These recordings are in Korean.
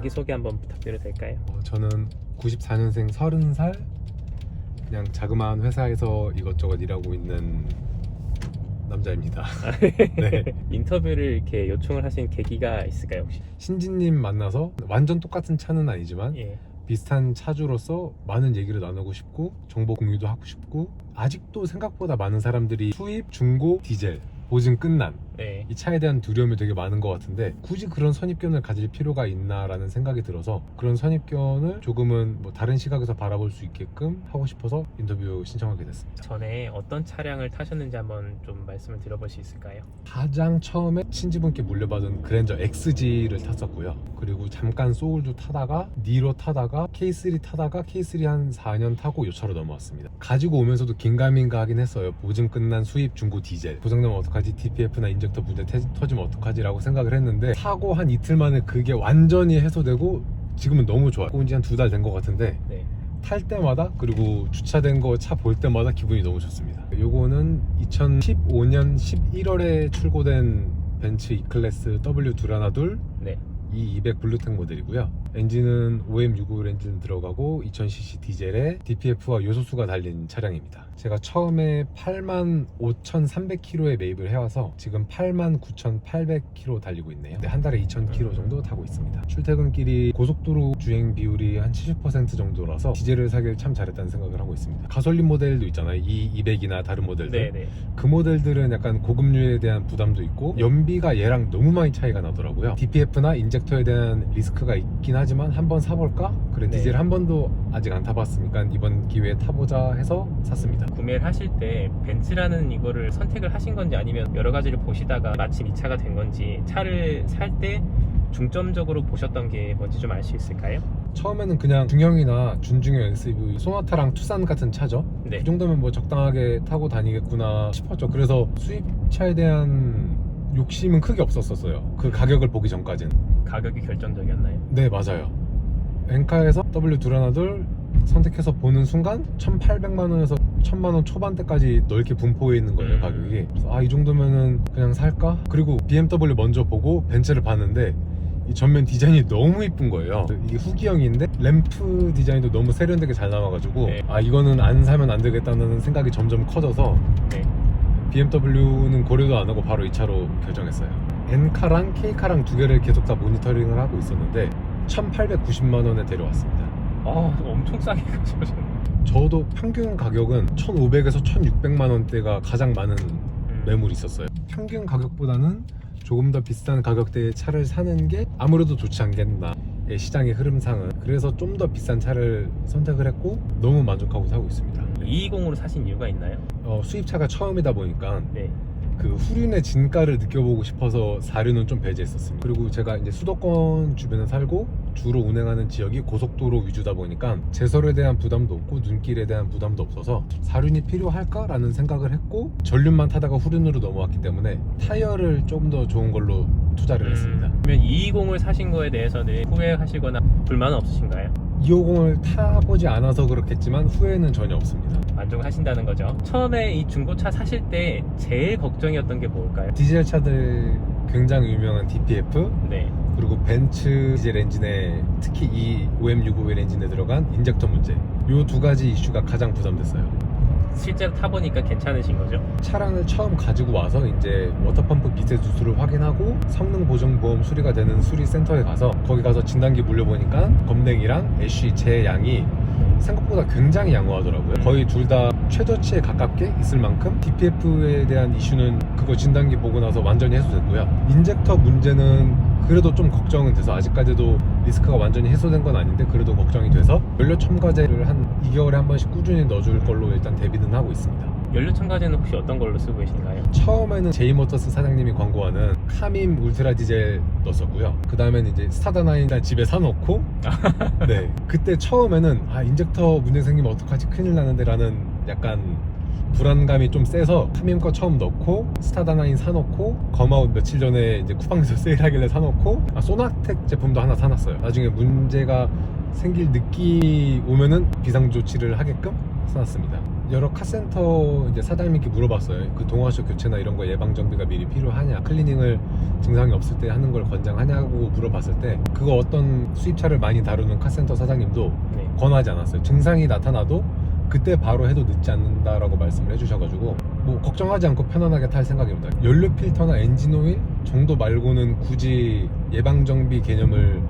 자기소개 한번 부탁드려도 될까요? 저는 94년생 30살 그냥 자그마한 회사에서 이것저것 일하고 있는 남자입니다. 네. 인터뷰를 이렇게 요청을 하신 계기가 있을까요 혹시? 신진님 만나서 완전 똑같은 차는 아니지만 예. 비슷한 차주로서 많은 얘기를 나누고 싶고 정보 공유도 하고 싶고, 아직도 생각보다 많은 사람들이 수입, 중고, 디젤, 보증 끝난 네. 이 차에 대한 두려움이 되게 많은 것 같은데 굳이 그런 선입견을 가질 필요가 있나라는 생각이 들어서 그런 선입견을 조금은 뭐 다른 시각에서 바라볼 수 있게끔 하고 싶어서 인터뷰 신청하게 됐습니다. 전에 어떤 차량을 타셨는지 한번 좀 말씀을 드려볼 수 있을까요? 가장 처음에 친지분께 물려받은 그랜저 XG를 탔었고요. 그리고 잠깐 소울도 타다가 니로 타다가 K3 타다가 K3 한 4년 타고 요 차로 넘어왔습니다. 가지고 오면서도 긴가민가 하긴 했어요. 보증 끝난 수입 중고 디젤, 고장나면 어떡하지, DPF나 인젝터 문제 터지면 어떡하지 라고 생각을 했는데, 사고 한 이틀 만에 그게 완전히 해소되고 지금은 너무 좋아요. 온 지 한 2달 된 것 같은데 네. 탈 때마다, 그리고 주차된 거 차 볼 때마다 기분이 너무 좋습니다. 요거는 2015년 11월에 출고된 벤츠 E클래스 W212 네. E200 블루텍 모델이고요. 엔진은 OM651 엔진 들어가고 2000cc 디젤에 DPF와 요소수가 달린 차량입니다. 제가 처음에 85,300km에 매입을 해와서 지금 89,800km 달리고 있네요. 한 달에 2,000km 정도 타고 있습니다. 출퇴근길이 고속도로 주행 비율이 한 70% 정도라서 디젤을 사길 참 잘했다는 생각을 하고 있습니다. 가솔린 모델도 있잖아요. E200이나 다른 모델들. 네네. 그 모델들은 약간 고급류에 대한 부담도 있고 연비가 얘랑 너무 많이 차이가 나더라고요. DPF나 인젝터에 대한 리스크가 있긴 하지만 한번 사볼까? 그래, 네. 디젤 한 번도 아직 안 타봤으니까 이번 기회에 타보자 해서 샀습니다. 구매를 하실 때 벤츠라는 이거를 선택을 하신 건지 아니면 여러 가지를 보시다가 마침 이 차가 된 건지, 차를 살 때 중점적으로 보셨던 게 뭔지 좀 알 수 있을까요? 처음에는 그냥 중형이나 준중형 SUV, 소나타랑 투싼 같은 차죠. 네. 그 정도면 뭐 적당하게 타고 다니겠구나 싶었죠. 그래서 수입차에 대한 욕심은 크게 없었어요. 그 가격을 보기 전까지는. 가격이 결정적이었나요? 네, 맞아요. 엔카에서 W212 선택해서 보는 순간 1,800만 원에서 1,000만 원 초반대까지 넓게 분포해 있는 거예요, 가격이. 그래서 이 정도면은 그냥 살까? 그리고 BMW 먼저 보고 벤츠를 봤는데 이 전면 디자인이 너무 이쁜 거예요. 이게 후기형인데 램프 디자인도 너무 세련되게 잘 나와가지고 네. 이거는 안 사면 안 되겠다는 생각이 점점 커져서 네. BMW는 고려도 안 하고 바로 이 차로 결정했어요. N카랑 K카랑 두 개를 계속 다 모니터링을 하고 있었는데 1,890만 원에 데려왔습니다. 엄청 싸게 가져오셨네. 저도 평균 가격은 1,500에서 1,600만 원대가 가장 많은 매물이 있었어요. 평균 가격보다는 조금 더 비싼 가격대의 차를 사는 게 아무래도 좋지 않겠나, 시장의 흐름상은. 그래서 좀 더 비싼 차를 선택을 했고 너무 만족하고 타고 있습니다. 220으로 사신 이유가 있나요? 수입차가 처음이다 보니까 네. 그 후륜의 진가를 느껴보고 싶어서 4륜은 좀 배제했었습니다. 그리고 제가 이제 수도권 주변에 살고 주로 운행하는 지역이 고속도로 위주다 보니까 제설에 대한 부담도 없고 눈길에 대한 부담도 없어서 4륜이 필요할까라는 생각을 했고, 전륜만 타다가 후륜으로 넘어왔기 때문에 타이어를 좀 더 좋은 걸로 투자를 했습니다. 그러면 220을 사신 거에 대해서는 후회하시거나 불만은 없으신가요? 250을 타보지 않아서 그렇겠지만 후회는 전혀 없습니다. 만족하신다는 거죠. 처음에 이 중고차 사실 때 제일 걱정이었던 게 뭘까요? 디젤 차들 굉장히 유명한 DPF, 네. 그리고 벤츠 디젤 엔진에 특히 이 OM651 엔진에 들어간 인젝터 문제, 이 두 가지 이슈가 가장 부담됐어요. 실제로 타보니까 괜찮으신 거죠? 차량을 처음 가지고 와서 이제 워터펌프 미세 누수를 확인하고 성능 보정 보험 수리가 되는 수리센터에 가서 거기 가서 진단기 물려보니까 검냉이랑 애쉬 제 양이 생각보다 굉장히 양호하더라고요. 거의 둘 다 최저치에 가깝게 있을 만큼 DPF에 대한 이슈는 그거 진단기 보고 나서 완전히 해소됐고요. 인젝터 문제는 그래도 좀 걱정은 돼서, 아직까지도 리스크가 완전히 해소된 건 아닌데 그래도 걱정이 돼서 연료 첨가제를 한 2개월에 한 번씩 꾸준히 넣어줄 걸로 일단 대비는 하고 있습니다. 연료 첨가제는 혹시 어떤 걸로 쓰고 계신가요? 처음에는 제이모터스 사장님이 광고하는 카밈 울트라 디젤 넣었었고요. 그 다음에는 이제 스타다9 집에 사놓고 네, 그때 처음에는 인젝터 문제 생기면 어떡하지, 큰일 나는데 라는 약간 불안감이 좀 세서 카밈 거 처음 넣고 스타다9 사놓고 검아웃 며칠 전에 이제 쿠팡에서 세일하길래 사놓고 소나텍 제품도 하나 사놨어요. 나중에 문제가 생길 느낌이 오면은 비상조치를 하게끔 써놨습니다. 여러 카센터 이제 사장님께 물어봤어요. 그 동화쇼 교체나 이런 거 예방 정비가 미리 필요하냐, 클리닝을 증상이 없을 때 하는 걸 권장하냐고 물어봤을 때 그거 어떤 수입차를 많이 다루는 카센터 사장님도 네. 권하지 않았어요. 증상이 나타나도 그때 바로 해도 늦지 않는다라고 말씀을 해주셔가지고 뭐 걱정하지 않고 편안하게 탈 생각입니다. 연료 필터나 엔진 오일 정도 말고는 굳이 예방 정비 개념을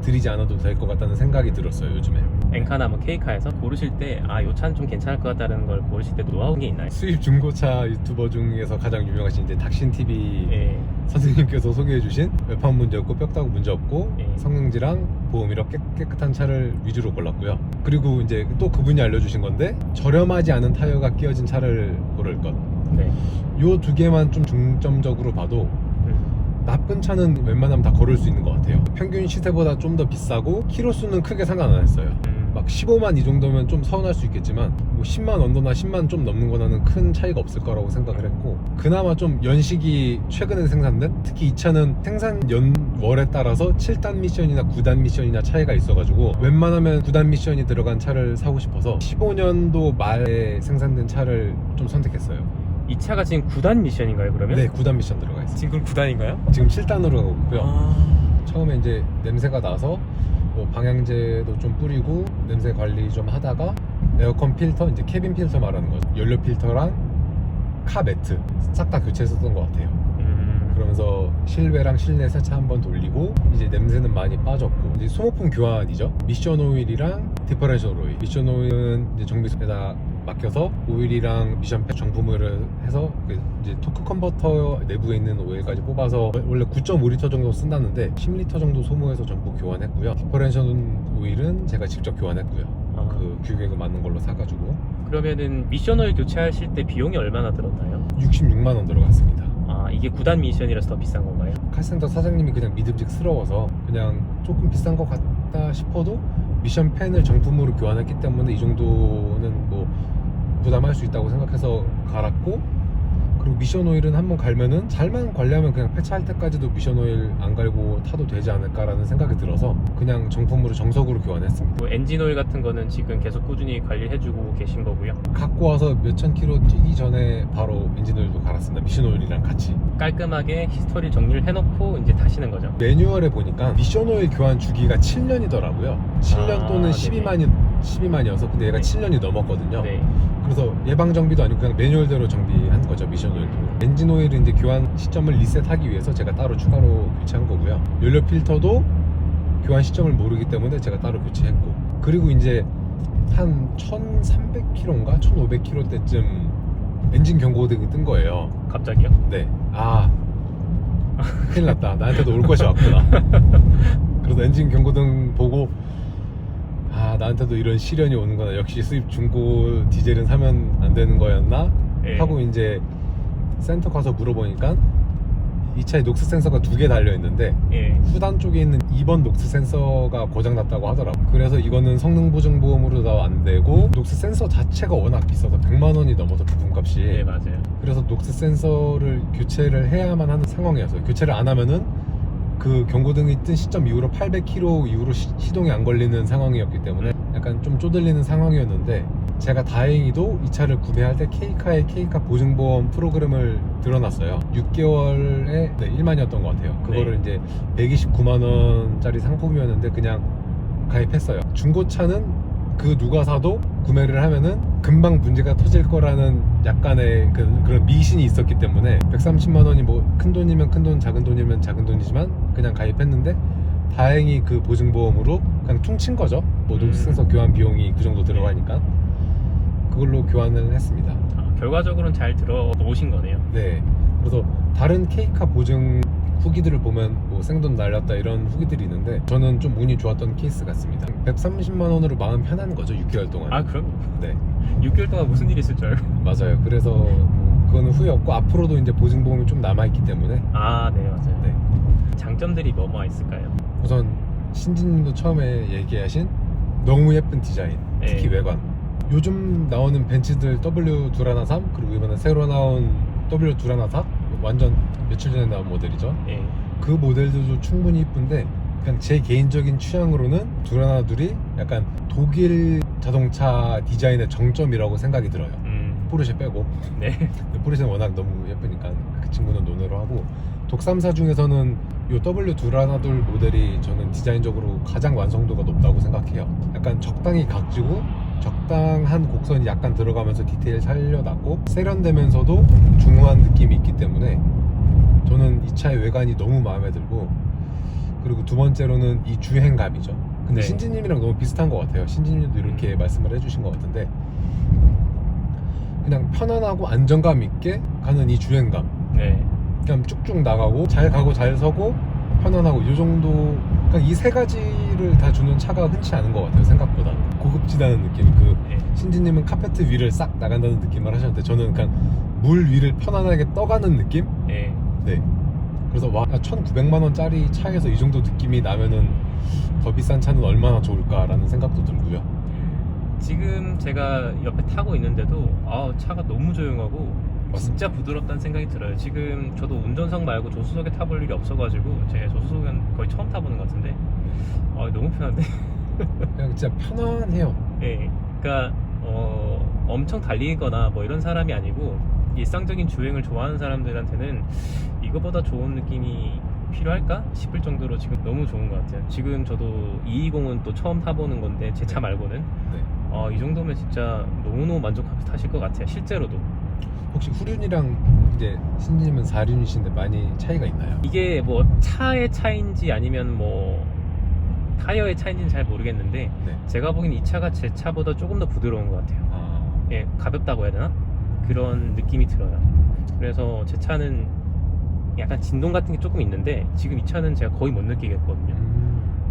들이지 않아도 될 것 같다는 생각이 들었어요, 요즘에. 엔카나 뭐 K카에서 고르실 때 아, 요 차는 좀 괜찮을 것 같다는 걸 고르실 때 노하우 게 있나요? 수입 중고차 유튜버 중에서 가장 유명하신 이제 닥신TV 예. 선생님께서 소개해주신 외판 문제 없고 뼈다구 문제 없고 예. 성능지랑 보험 이력 깨끗한 차를 위주로 골랐고요. 그리고 이제 또 그분이 알려주신 건데 저렴하지 않은 타이어가 끼어진 차를 고를 것. 네. 요 두 개만 좀 중점적으로 봐도 나쁜 차는 웬만하면 다 고를 수 있는 것 같아요. 평균 시세보다 좀 더 비싸고 키로수는 크게 상관 안 했어요. 막 15만 이 정도면 좀 서운할 수 있겠지만 뭐 10만 언더나 10만 좀 넘는 거는 큰 차이가 없을 거라고 생각을 했고, 그나마 좀 연식이 최근에 생산된, 특히 이 차는 생산 연월에 따라서 7단 미션이나 9단 미션이나 차이가 있어가지고 웬만하면 9단 미션이 들어간 차를 사고 싶어서 15년도 말에 생산된 차를 좀 선택했어요. 이 차가 지금 9단 미션인가요, 그러면? 네, 9단 미션 들어가 있어요. 지금 그럼 9단인가요? 지금 7단으로 가고 있고요. 아... 처음에 이제 냄새가 나서 뭐 방향제도 좀 뿌리고 냄새 관리 좀 하다가 에어컨 필터, 이제 캐빈 필터 말하는 거죠. 연료 필터랑 카 매트 싹 다 교체했었던 것 같아요. 그러면서 실외랑 실내 세차 한번 돌리고 이제 냄새는 많이 빠졌고, 이제 소모품 교환이죠. 미션 오일이랑 디퍼렌셜 오일. 미션 오일은 이제 정비소에다 맡겨서 오일이랑 미션 팩 정품을 해서 이제 토크 컨버터 내부에 있는 오일까지 뽑아서 원래 9.5리터 정도 쓴다는데 10리터 정도 소모해서 전부 교환했고요. 디퍼렌셜 오일은 제가 직접 교환했고요. 아. 그 규격에 맞는 걸로 사가지고. 그러면은 미션 오일 교체하실 때 비용이 얼마나 들었나요? 66만 원 들어갔습니다. 아, 이게 9단 미션이라서 더 비싼 건가요? 카센터 사장님이 그냥 믿음직스러워서 그냥 조금 비싼 것 같다 싶어도 미션 펜을 정품으로 교환했기 때문에 이 정도는 뭐 부담할 수 있다고 생각해서 갈았고, 그리고 미션 오일은 한번 갈면은 잘만 관리하면 그냥 폐차할 때까지도 미션 오일 안 갈고 타도 되지 않을까라는 생각이 들어서 그냥 정품으로 정석으로 교환했습니다. 뭐 엔진 오일 같은 거는 지금 계속 꾸준히 관리해주고 계신 거고요. 갖고 와서 몇천 킬로 뛰기 전에 바로 엔진 오일도 갈았습니다. 미션 오일이랑 같이. 깔끔하게 히스토리 정리를 해놓고 이제 타시는 거죠. 매뉴얼에 보니까 미션 오일 교환 주기가 7년이더라고요. 7년 아, 또는 네네. 12만이어서 근데 얘가 네. 7년이 넘었거든요. 네. 그래서 예방 정비도 아니고 그냥 매뉴얼대로 정비한 거죠, 미션 오일도. 엔진 오일은 이제 교환 시점을 리셋하기 위해서 제가 따로 추가로 교체한 거고요. 연료 필터도 교환 시점을 모르기 때문에 제가 따로 교체했고, 그리고 이제 한 1300km인가 1500km 때쯤 엔진 경고등이 뜬 거예요. 갑자기요? 네. 아, 큰일 났다. 나한테도 올 것이 왔구나. 그래서 엔진 경고등 보고 아, 나한테도 이런 시련이 오는구나. 역시 수입 중고 디젤은 사면 안 되는 거였나? 네. 하고 이제 센터 가서 물어보니까 이 차에 녹스 센서가 2개 달려있는데 예. 후단 쪽에 있는 2번 녹스 센서가 고장났다고 하더라고요. 그래서 이거는 성능보증보험으로도 안 되고 녹스 센서 자체가 워낙 비싸서 100만 원이 넘어서 부품값이. 네, 맞아요. 그래서 녹스 센서를 교체를 해야만 하는 상황이었어요. 교체를 안 하면은 그 경고등이 뜬 시점 이후로 800km 이후로 시동이 안 걸리는 상황이었기 때문에 약간 좀 쪼들리는 상황이었는데, 제가 다행히도 이 차를 구매할 때 K카에 K카 보증보험 프로그램을 들어놨어요. 6개월에 1만이었던 것 같아요. 그거를 이제 129만원짜리 상품이었는데 그냥 가입했어요. 중고차는 그 누가 사도 구매를 하면은 금방 문제가 터질 거라는 약간의 그런 미신이 있었기 때문에 130만 원이 뭐 큰 돈이면 큰 돈, 작은 돈이면 작은 돈이지만 그냥 가입했는데, 다행히 그 보증보험으로 그냥 퉁친 거죠. 뭐 녹스 센서 교환 비용이 그 정도 들어가니까 그걸로 교환을 했습니다. 아, 결과적으로는 잘 들어 놓으신 거네요. 네. 그래서 다른 K카 보증 후기들을 보면 뭐 생돈 날렸다 이런 후기들이 있는데 저는 좀 운이 좋았던 케이스 같습니다. 130만 원으로 마음 편한 거죠, 6개월 동안. 아, 그럼 네, 6개월 동안 무슨 일이 있을 줄 알고. 맞아요. 그래서 그거는 후회 없고 앞으로도 이제 보증보험이 좀 남아있기 때문에. 아, 네, 맞아요. 네. 장점들이 뭐뭐 있을까요? 우선 신진님도 처음에 얘기하신 너무 예쁜 디자인, 특히 네. 외관. 요즘 나오는 벤츠들 W213 그리고 이번에 새로 나온 W214 완전 며칠 전에 나온 모델이죠. 예. 그 모델들도 충분히 이쁜데 그냥 제 개인적인 취향으로는 두라나둘이 약간 독일 자동차 디자인의 정점이라고 생각이 들어요. 포르쉐 빼고. 네. 근데 포르쉐는 워낙 너무 예쁘니까 그 친구는 논외로 하고, 독삼사 중에서는 이 W 두라나둘 모델이 저는 디자인적으로 가장 완성도가 높다고 생각해요. 약간 적당히 각지고 적당한 곡선이 약간 들어가면서 디테일 살려놨고 세련되면서도 중후한 느낌이 있기 때문에 저는 이 차의 외관이 너무 마음에 들고, 그리고 두 번째로는 이 주행감이죠. 근데 네. 신지님이랑 너무 비슷한 것 같아요. 신지님도 이렇게 말씀을 해주신 것 같은데, 그냥 편안하고 안정감 있게 가는 이 주행감, 네. 그냥 쭉쭉 나가고 잘 가고 잘 서고 편안하고 이 정도, 그냥 이 세 가지를 다 주는 차가 흔치 않은 것 같아요. 생각보다 고급지다는 느낌. 그 네. 신지님은 카페트 위를 싹 나간다는 느낌을 하셨는데 저는 그냥 물 위를 편안하게 떠가는 느낌? 네. 네. 그래서 와, 1,900만 원짜리 차에서 이 정도 느낌이 나면은 더 비싼 차는 얼마나 좋을까라는 생각도 들고요. 지금 제가 옆에 타고 있는데도 차가 너무 조용하고 진짜 부드럽다는 생각이 들어요. 지금 저도 운전석 말고 조수석에 타볼 일이 없어가지고 제 조수석은 거의 처음 타보는 것 같은데 너무 편한데? 그냥 진짜 편안해요. 네. 그러니까 엄청 달리거나 뭐 이런 사람이 아니고 일상적인 주행을 좋아하는 사람들한테는 이거보다 좋은 느낌이 필요할까 싶을 정도로 지금 너무 좋은 것 같아요. 지금 저도 220은 또 처음 타보는 건데 제 차 말고는 네. 이 정도면 진짜 너무너무 만족하면서 타실 것 같아요. 실제로도. 혹시 후륜이랑 이제 신지님은 4륜이신데 많이 차이가 있나요? 이게 뭐 차의 차인지 아니면 뭐 타이어의 차인지는 잘 모르겠는데 네. 제가 보기엔 이 차가 제 차보다 조금 더 부드러운 것 같아요. 예, 가볍다고 해야 되나? 그런 느낌이 들어요. 그래서 제 차는 약간 진동 같은 게 조금 있는데 지금 이 차는 제가 거의 못 느끼겠거든요.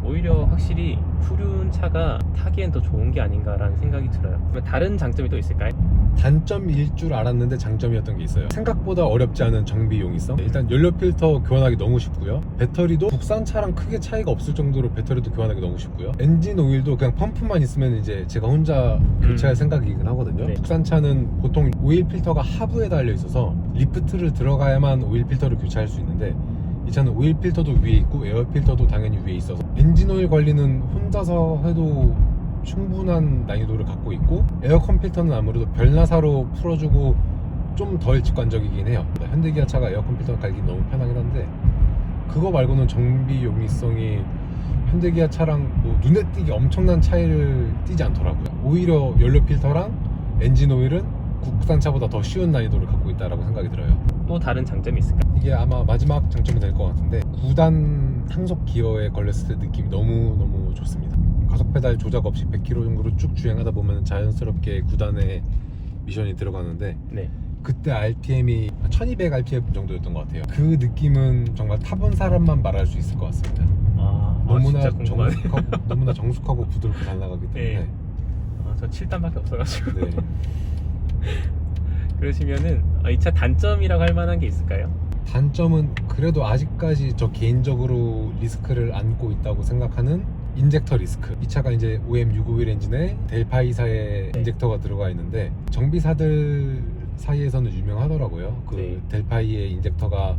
오히려 확실히 후륜 차가 타기엔 더 좋은 게 아닌가라는 생각이 들어요. 그러면 다른 장점이 또 있을까요? 단점일 줄 알았는데 장점이었던 게 있어요. 생각보다 어렵지 않은 정비 용이성. 일단 연료 필터 교환하기 너무 쉽고요. 배터리도 국산 차랑 크게 차이가 없을 정도로 배터리도 교환하기 너무 쉽고요. 엔진 오일도 그냥 펌프만 있으면 이제 제가 혼자 교체할 생각이긴 하거든요. 네. 국산 차는 보통 오일 필터가 하부에 달려 있어서 리프트를 들어가야만 오일 필터를 교체할 수 있는데 이 차는 오일 필터도 위에 있고 에어 필터도 당연히 위에 있어서 엔진 오일 관리는 혼자서 해도 충분한 난이도를 갖고 있고, 에어컨 필터는 아무래도 별나사로 풀어주고 좀 덜 직관적이긴 해요. 현대기아 차가 에어컨 필터 갈기 너무 편하긴 한데 그거 말고는 정비 용이성이 현대기아 차랑 뭐 눈에 띄게 엄청난 차이를 띄지 않더라고요. 오히려 연료 필터랑 엔진 오일은 국산차보다 더 쉬운 난이도를 갖고 있다라고 생각이 들어요. 또 다른 장점이 있을까요? 이게 아마 마지막 장점이 될 것 같은데 9단 상속 기어에 걸렸을 때 느낌이 너무너무 좋습니다. 가속 페달 조작 없이 100km 정도로 쭉 주행하다 보면 자연스럽게 9단에 미션이 들어가는데 네. 그때 RPM이 1200 RPM 정도였던 것 같아요. 그 느낌은 정말 타본 사람만 말할 수 있을 것 같습니다. 너무나 진짜 궁금하네. 너무나 정숙하고 부드럽게 잘 나가기 때문에. 네. 저 7단밖에 없어가지고. 네. 그러시면은 이 차 단점이라고 할 만한 게 있을까요? 단점은 그래도 아직까지 저 개인적으로 리스크를 안고 있다고 생각하는 인젝터 리스크. 이 차가 이제 OM651 엔진에 델파이사의 인젝터가 들어가 있는데 정비사들 사이에서는 유명하더라고요. 그 네. 델파이의 인젝터가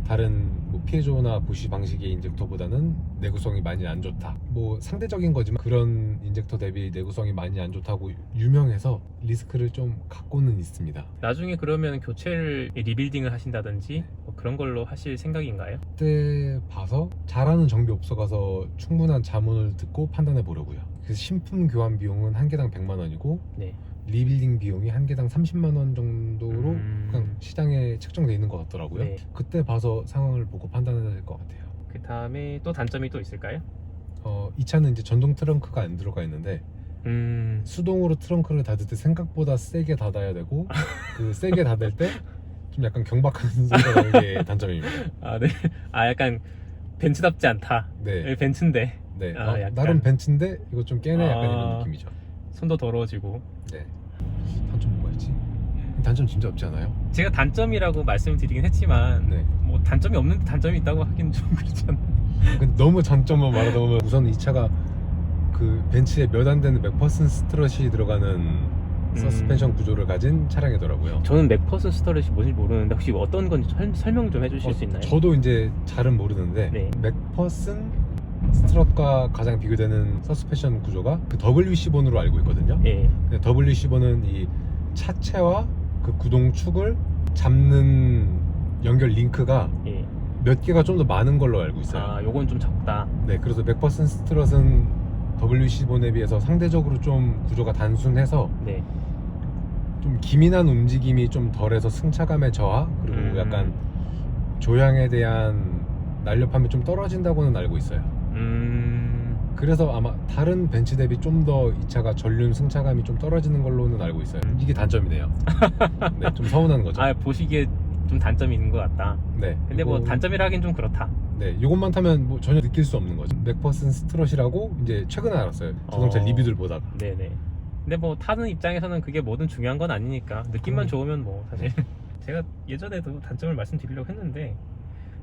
다른 뭐 피에조나 부시 방식의 인젝터보다는 내구성이 많이 안 좋다. 뭐 상대적인 거지만 그런 인젝터 대비 내구성이 많이 안 좋다고 유명해서 리스크를 좀 갖고는 있습니다. 나중에 그러면 교체를 리빌딩을 하신다든지 뭐 그런 걸로 하실 생각인가요? 그때 봐서 잘하는 정비업소 가서 충분한 자문을 듣고 판단해 보려고요. 그 신품 교환 비용은 한 개당 100만 원이고 네. 리빌딩 비용이 한 개당 30만 원 정도로 그냥 시장에 책정돼 있는 것 같더라고요. 네. 그때 봐서 상황을 보고 판단해야 될 것 같아요. 그 다음에 또 단점이 또 있을까요? 이 차는 이제 전동 트렁크가 안 들어가 있는데 수동으로 트렁크를 닫을 때 생각보다 세게 닫아야 되고 그 세게 닫을 때 좀 약간 경박한 소리가 나는 게 단점입니다. 네. 약간 벤츠답지 않다. 네. 벤츠인데 네. 약간. 나름 벤츠인데 이거 좀 깨네 약간 이런 느낌이죠. 손도 더러워지고. 네. 단점 뭐가 있지? 단점 진짜 없지 않아요? 제가 단점이라고 말씀드리긴 했지만 네. 뭐 단점이 없는데 단점이 있다고 하기는 좀 그렇지 않나요? 근데 너무 장점만 말하다 보면 우선 이 차가 그 벤츠에 몇 안 되는 맥퍼슨 스트럿이 들어가는 서스펜션 구조를 가진 차량이더라고요. 저는 맥퍼슨 스터렛이 뭔지 모르는데 혹시 어떤 건지 설명 좀 해주실 수 있나요? 저도 이제 잘은 모르는데 네. 맥퍼슨 스트럿과 가장 비교되는 서스펜션 구조가 그 WC 본으로 알고 있거든요. 예. 근데 WC 본은 이 차체와 그 구동축을 잡는 연결 링크가 예. 몇 개가 좀 더 많은 걸로 알고 있어요. 아, 요건 좀 적다. 네, 그래서 맥퍼슨 스트럿은 WC 본에 비해서 상대적으로 좀 구조가 단순해서 네. 좀 기민한 움직임이 좀 덜해서 승차감의 저하 그리고 약간 조향에 대한 날렵함이 좀 떨어진다고는 알고 있어요. 그래서 아마 다른 벤츠 대비 좀 더 이 차가 전륜 승차감이 좀 떨어지는 걸로는 알고 있어요. 이게 단점이네요. 네, 좀 서운한 거죠. 아, 보시기에 좀 단점이 있는 것 같다. 네. 근데 뭐 요거- 단점이라 하긴 좀 그렇다. 네, 이것만 타면 뭐 전혀 느낄 수 없는 거죠. 맥퍼슨 스트럿이라고 이제 최근에 알았어요. 자동차 리뷰들 보다가. 네네. 근데 뭐 타는 입장에서는 그게 뭐든 중요한 건 아니니까 느낌만 좋으면 뭐 사실 제가 예전에도 단점을 말씀드리려고 했는데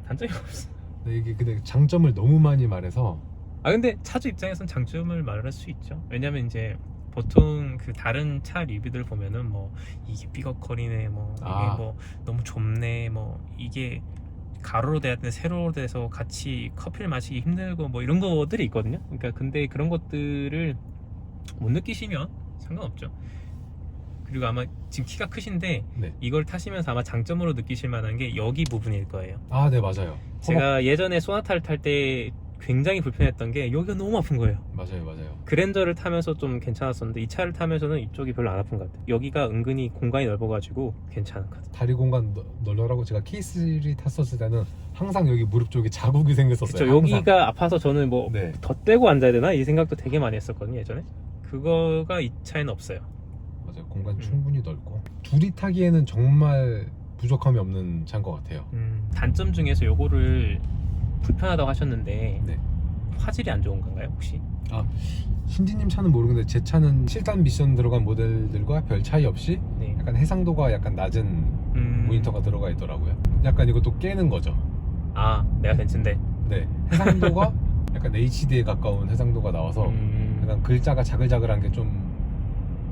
단점이 없어. 네, 이게 근데 장점을 너무 많이 말해서 아, 근데 차주 입장에선 장점을 말할 수 있죠. 왜냐면 이제 보통 그 다른 차 리뷰들 보면은 뭐 이게 삐걱거리네, 뭐 이게 아. 뭐 너무 좁네, 뭐 이게 가로로 돼야 되는데 세로로 돼서 같이 커피를 마시기 힘들고 뭐 이런 것들이 있거든요. 그러니까 근데 그런 것들을 못 느끼시면 상관없죠. 그리고 아마 지금 키가 크신데 네. 이걸 타시면서 아마 장점으로 느끼실 만한 게 여기 부분일 거예요. 아, 네, 맞아요. 제가 예전에 소나타를 탈 때 굉장히 불편했던 게 여기가 너무 아픈 거예요. 맞아요, 맞아요. 그랜저를 타면서 좀 괜찮았었는데 이 차를 타면서는 이쪽이 별로 안 아픈 것 같아요. 여기가 은근히 공간이 넓어가지고 괜찮은 것 같아요. 다리 공간 널널하고 제가 K3 탔었을 때는 항상 여기 무릎 쪽에 자국이 생겼었어요. 그쵸, 항상. 여기가 아파서 저는 뭐 네. 덧대고 앉아야 되나 이 생각도 되게 많이 했었거든요 예전에. 그거가 이 차에는 없어요. 맞아요. 공간 충분히 넓고 둘이 타기에는 정말 부족함이 없는 차인 것 같아요. 단점 중에서 요거를 불편하다고 하셨는데 네. 화질이 안 좋은 건가요 혹시? 신지님 차는 모르겠는데 제 차는 7단 미션 들어간 모델들과 별 차이 없이 네. 약간 해상도가 약간 낮은 모니터가 들어가 있더라고요. 약간 이것도 깨는 거죠. 아, 내가 벤츠인데. 네, 해상도가 약간 HD에 가까운 해상도가 나와서 약간 글자가 자글자글한 게 좀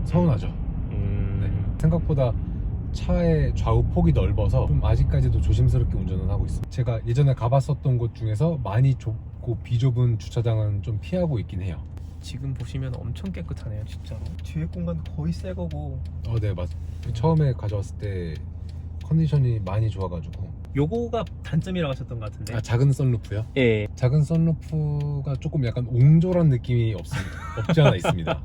서운하죠. 네. 생각보다 차의 좌우 폭이 넓어서 좀 아직까지도 조심스럽게 운전을 하고 있어요. 제가 예전에 가봤었던 곳 중에서 많이 좁고 비좁은 주차장은 좀 피하고 있긴 해요. 지금 보시면 엄청 깨끗하네요 진짜로. 뒤에 공간 거의 새 거고. 네, 맞아. 처음에 가져왔을 때 컨디션이 많이 좋아가지고. 요거가 단점이라고 하셨던 것 같은데. 작은 썬루프요? 예. 작은 썬루프가 조금 약간 옹졸한 느낌이 없지 않아 있습니다.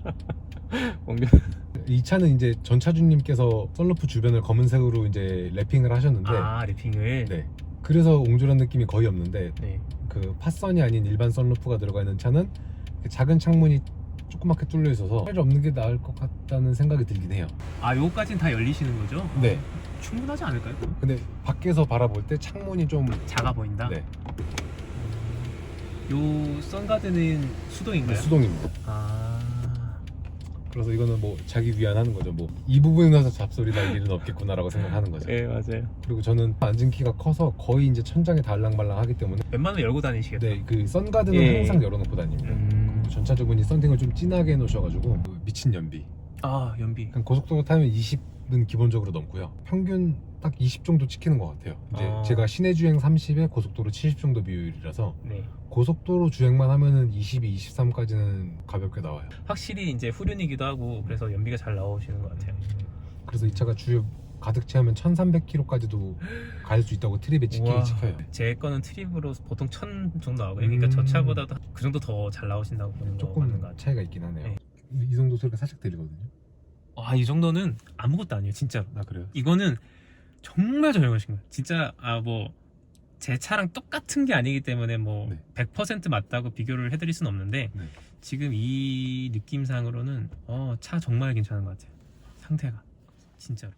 이 차는 이제 전차주님께서 썬루프 주변을 검은색으로 이제 래핑을 하셨는데, 아, 래핑을. 네. 그래서 옹졸한 느낌이 거의 없는데, 네. 그 팟선이 아닌 일반 썬루프가 들어가 있는 차는 작은 창문이 조그맣게 뚫려 있어서 차라리 없는 게 나을 것 같다는 생각이 들긴 해요. 아, 요거까지는 다 열리시는 거죠? 네. 충분하지 않을까요? 근데 밖에서 바라볼 때 창문이 좀 작아 보인다. 네, 요 선가드는 수동인가요? 수동입니다. 아. 그래서 이거는 뭐 자기 위안하는 거죠. 뭐 이 부분에 나서 잡소리 날 일은 없겠구나라고 생각하는 거죠. 예, 맞아요. 그리고 저는 앉은 키가 커서 거의 이제 천장에 달랑말랑하기 때문에 웬만하면 열고 다니시겠다. 네, 그 선가드는 예. 항상 열어놓고 다닙니다. 전차주분이 썬팅을 좀 진하게 해놓으셔가지고 미친 연비. 아, 연비. 그냥 고속도로 타면 20은 기본적으로 넘고요. 평균 딱 20 정도 찍히는 것 같아요. 이제 제가 시내 주행 30에 고속도로 70 정도 비율이라서 네. 고속도로 주행만 하면은 22, 23까지는 가볍게 나와요. 확실히 이제 후륜이기도 하고 그래서 연비가 잘 나오시는 것 같아요. 그래서 이 차가 주유 가득 채우면 1300km까지도 갈 수 있다고 트립에 우와. 찍혀요. 제 거는 트립으로 보통 1000 정도 나오고요. 그러니까 저 차보다도 그 정도 더 잘 나오신다고 보는 거 맞는 것 조금 같아요. 차이가 있긴 하네요. 네. 이 정도 소리가 살짝 들리거든요. 아, 이 정도는 아무것도 아니에요, 진짜로. 아, 그래요? 이거는 정말 저렴하신 거예요. 진짜 뭐 제 차랑 똑같은 게 아니기 때문에 뭐 네. 100% 맞다고 비교를 해드릴 수는 없는데 네. 지금 이 느낌상으로는 차 정말 괜찮은 것 같아요. 상태가 진짜로.